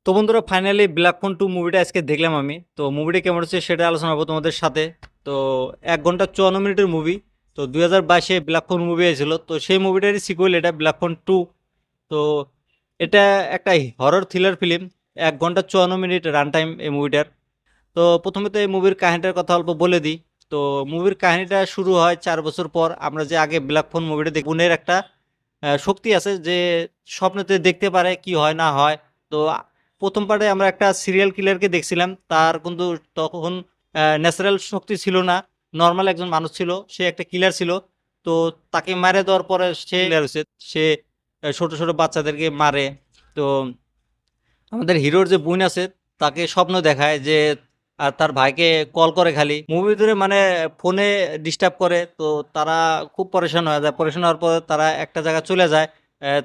তো বন্ধুরা finally black phone 2 মুভিটা আজকে দেখলাম আমি। তো মুভিটা কেমন হচ্ছে সেটা আলোচনা করবো তোমাদের সাথে। তো 1 ঘন্টা 54 মিনিটের মুভি। তো 2022-এ ব্ল্যাক ফোন মুভি হয়েছিল, তো সেই মুভিটারই সিকুয়েল এটা ব্ল্যাক ফোন 2। তো এটা একটা হরর থ্রিলার ফিল্ম। 1 ঘন্টা 54 মিনিট রান টাইম এই মুভিটার। তো প্রথমে তো এই মুভির কাহিনীটার কথা অল্প বলে দিই। তো মুভির কাহিনীটা শুরু হয় 4 বছর পর। আমরা যে আগে ব্ল্যাক ফোন মুভিটা দেখি, বোনের একটা শক্তি আছে যে স্বপ্নতে দেখতে পারে কি হয় না হয়। তো প্রথম পার্টে আমরা একটা সিরিয়াল কিলারকে দেখছিলাম, তার কিন্তু তখন ন্যাচারাল শক্তি ছিল না, নর্মাল একজন মানুষ ছিল, সে একটা কিলার ছিল। তো তাকে মারে দেওয়ার পরে সে কিলার হয়েছে। সে ছোট ছোট বাচ্চাদেরকে মারে। তো আমাদের হিরোর যে বোন আছে তাকে স্বপ্ন দেখায় যে আর তার ভাইকে কল করে, খালি মুভি ধরে মানে ফোনে ডিস্টার্ব করে। তো তারা খুব পরেশান হয়ে যায়, পরেশান হওয়ার পর তারা একটা জায়গায় চলে যায়।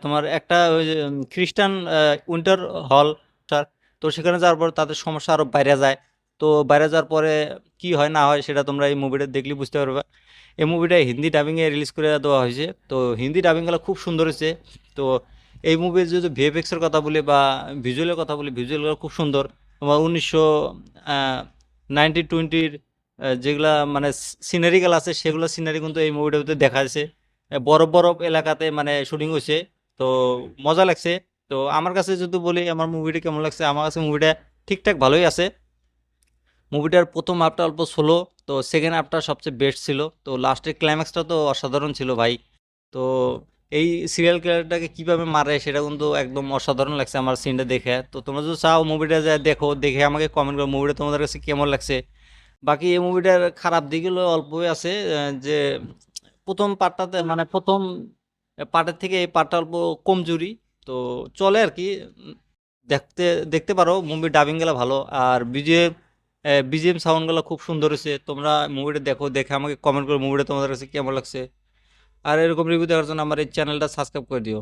তোমার একটা ওই যে, খ্রিস্টান উইন্টার হল। তো সেখানে যাওয়ার পর তাদের সমস্যা আরো বাইরে যায়। তো বাইরে যাওয়ার পরে কি হয় না হয় সেটা তোমরা এই মুভিটা দেখলে বুঝতে পারবে। এই মুভিটা হিন্দি ডাবিংয়ে রিলিজ করে দেওয়া হয়েছে। তো হিন্দি ডাবিংগুলো খুব সুন্দর হয়েছে। তো এই মুভির যদি ভিএফএক্স এর কথা বলি বা ভিজুয়ালের কথা বলি, ভিজুয়ালগুলো খুব সুন্দর। তোমার 1990-20 যেগুলা মানে সিনারিগুলো আছে, সেগুলো সিনারি কিন্তু এই মুভিটার ভিতরে দেখা যাচ্ছে। বরফ বরফ এলাকাতে মানে শুটিং হয়েছে। তো মজা লাগছে। তো আমার কাছে যদি বলি আমার মুভিটা কেমন লাগছে, আমার কাছে মুভিটা ঠিকঠাক ভালোই আছে। মুভিটার প্রথম হাফটা অল্প স্লো, তো সেকেন্ড হাফটা সবচেয়ে বেস্ট ছিল। তো লাস্টের ক্লাইম্যাক্সটা তো অসাধারণ ছিল ভাই। তো এই সিরিয়াল কিলারটাকে কিভাবে মারে সেটা কিন্তু একদম অসাধারণ লাগছে আমার সিনটা দেখে। তো তোমরা যদি চাও মুভিটা যা দেখো, দেখে আমাকে কমেন্ট করো মুভিটা তোমাদের কাছে কেমন লাগছে। বাকি এই মুভিটার খারাপ দিকগুলো অল্পই আছে, যে প্রথম পার্টটাতে মানে প্রথম পার্টের থেকে এই পার্টটা অল্প কমজোরি। তো চলে আর কি। উম, দেখতে দেখতে পারো, মুভি ডাবিং গুলো ভালো। আর বিজিএম সাউন্ড গুলো খুব সুন্দর হয়েছে। তোমরা মুভিটা দেখো, দেখে আমাকে কমেন্ট করো মুভিটা তোমাদের কাছে কেমন লাগছে। আর এরকম রিভিউ দেওয়ার জন্য আমার এই চ্যানেলটা সাবস্ক্রাইব করে দিও।